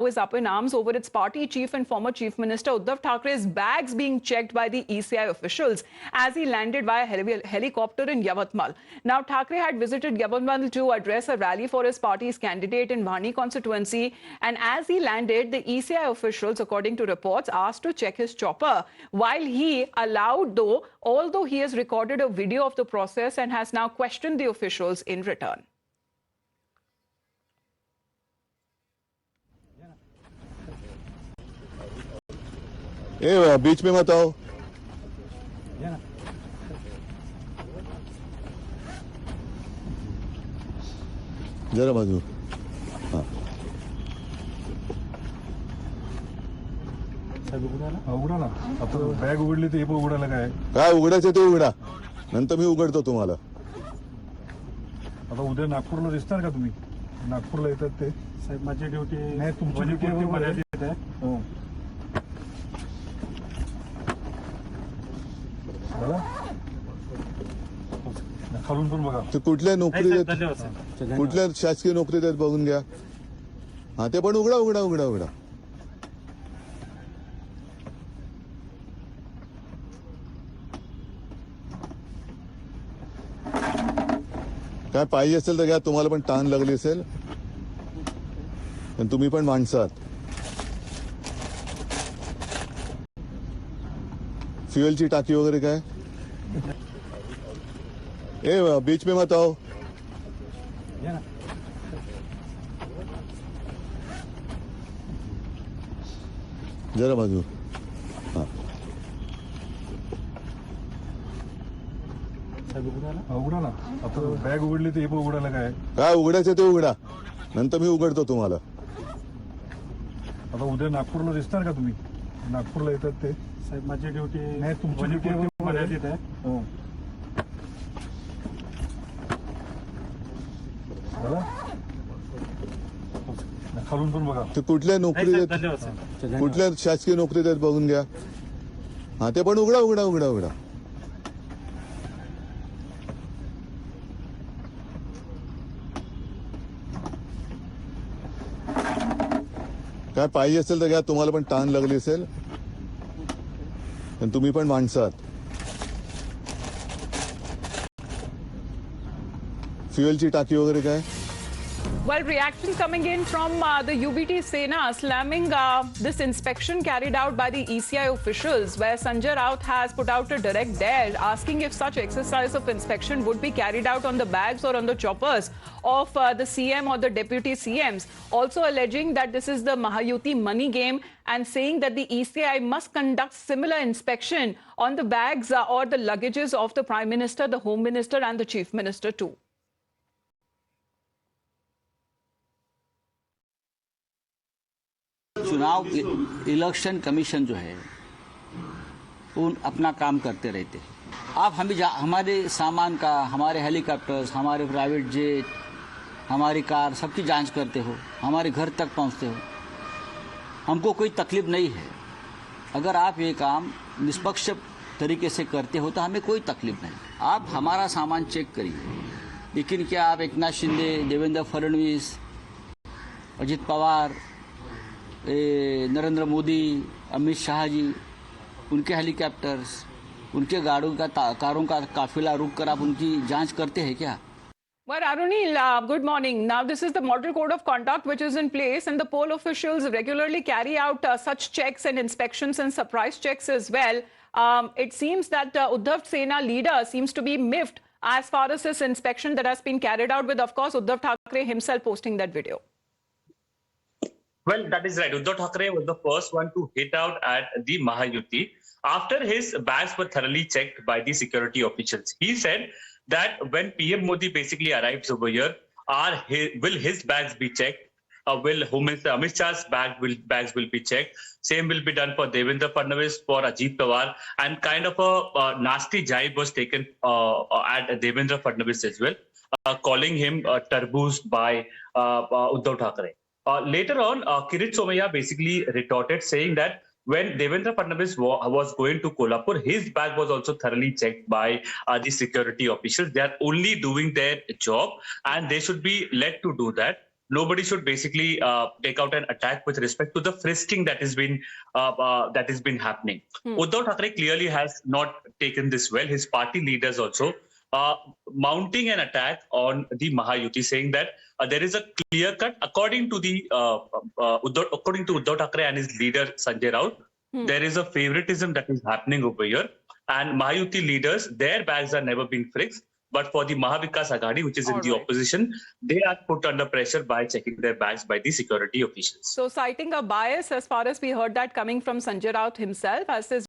is up in arms over its party chief and former Chief Minister Uddhav Thackeray's bags being checked by the ECI officials as he landed via helicopter in Yavatmal. Now, Thackeray had visited Yavatmal to address a rally for his party's candidate in Bhani constituency, and as he landed, the ECI officials, according to reports, asked to check his chopper, while he allowed, although he has recorded a video of the process and has now questioned the officials in return. बीच में मत आओ। जरा बाजू। हाँ। उघडा ना आता bag उघडली तर हे पण उघडायला काय उघडायचं ते उघडा, नंतर मी उघडतो तुम्हाला। आता उद्या नागपूरला दिसणार का तुम्ही? नागपूरला येतात ते साहेब, माझी ड्युटी नाही, तुमची ड्युटी मर्यादित आहे। खालून पण बघा ते कुठल्या नोकरी देत, कुठल्या शासकीय नोकरी देत बघून घ्या। हा, ते पण उघडा उघडा उघडा उघडा। काय पाहिजे असेल तर घ्या, तुम्हाला पण ताण लागली असेल, पण तुम्ही पण माणसात। फ्युएलची टाकी वगैरे काय? बीच में मत आओ। जरा बाजू। हाँ। उघडा ना आता बॅग उघडली तर हे पण उघडायला काय उघडायचं ते उघडा, नंतर मी उघडतो तुम्हाला। आता उद्या नागपूरला दिसणार का तुम्ही? नागपूरला येतात ते साहेब, माझी ड्युटी नाही, तुमची ड्युटी मर्यादित आहे। खालून पण बघा ते कुठल्या नोकरी देत, कुठल्या शासकीय नोकरी देत बघून घ्या। हा, ते पण उघडा उघडा उघडा उघडा। काय पाहिजे असेल तर घ्या, तुम्हाला पण ताण लागली असेल, पण तुम्ही पण माणसात। फ्युएलची टाकी वगैरे काय? Well, reaction coming in from the UBT Sena slamming this inspection carried out by the ECI officials, where Sanjay Raut has put out a direct dare asking if such exercise of inspection would be carried out on the bags or on the choppers of the CM or the deputy CMs, also alleging that this is the Mahayuti money game and saying that the ECI must conduct similar inspection on the bags or the luggages of the Prime Minister, the Home Minister and the Chief Minister too. चुनाव election commission जो है वो अपना काम करते रहते हैं। आप हमारे सामान का, हमारे हेलीकॉप्टर्स, हमारे प्राइवेट जेट, हमारी कार, सबकी जांच करते हो, हमारे घर तक पहुंचते हो, हमको कोई तकलीफ नहीं है। अगर आप ये काम निष्पक्ष तरीके से करते हो तो हमें कोई तकलीफ नहीं। आप हमारा सामान चेक करिए, लेकिन क्या आप एकनाथ शिंदे, देवेंद्र फडणवीस, अजित पवार, नरेंद्र मोदी, अमित शाह जी, उनके हेलीकॉप्टर्स, उनके कारों का काफिला रुक कर आप उनकी जांच करते हैं क्या? Well, Arunil, good morning. Now, this is the model code of conduct which is in place, and the poll officials regularly carry out such checks and inspections and surprise checks as well. It seems that Uddhav Sena leader seems to be miffed as far as this inspection that has been carried out with, of course, Uddhav Thackeray himself posting that video. Well, that is right. Uddhav Thackeray was the first one to hit out at the Mahayuti after his bags were thoroughly checked by the security officials. He said that when PM Modi basically arrives over here, will his bags be checked? Will Home Minister Amit Shah's bags will be checked? Same will be done for Devendra Fadnavis, for Ajit Pawar, and kind of a nasty jibe was taken at Devendra Fadnavis as well, calling him tarboos by Uddhav Thackeray. Later on, Kirit Somaiya basically retorted, saying that when Devendra Fadnavis was going to Kolhapur, his bag was also thoroughly checked by the security officials. They are only doing their job and they should be let to do that. nobody should basically take out an attack with respect to the frisking that has been happening. Uddhav Thackeray clearly has not taken this well. His party leaders also mounting an attack on the Mahayuti, saying that there is a clear cut, according to the according to Uddhav Thackeray and his leader Sanjay Raut, there is a favoritism that is happening over here, and Mahayuti leaders, their bags are never been frisked. But for the Mahavikas Aghadi, which is in the opposition, they are put under pressure by checking their bags by the security officials. So citing a bias, as far as we heard that coming from Sanjay Raut himself, as his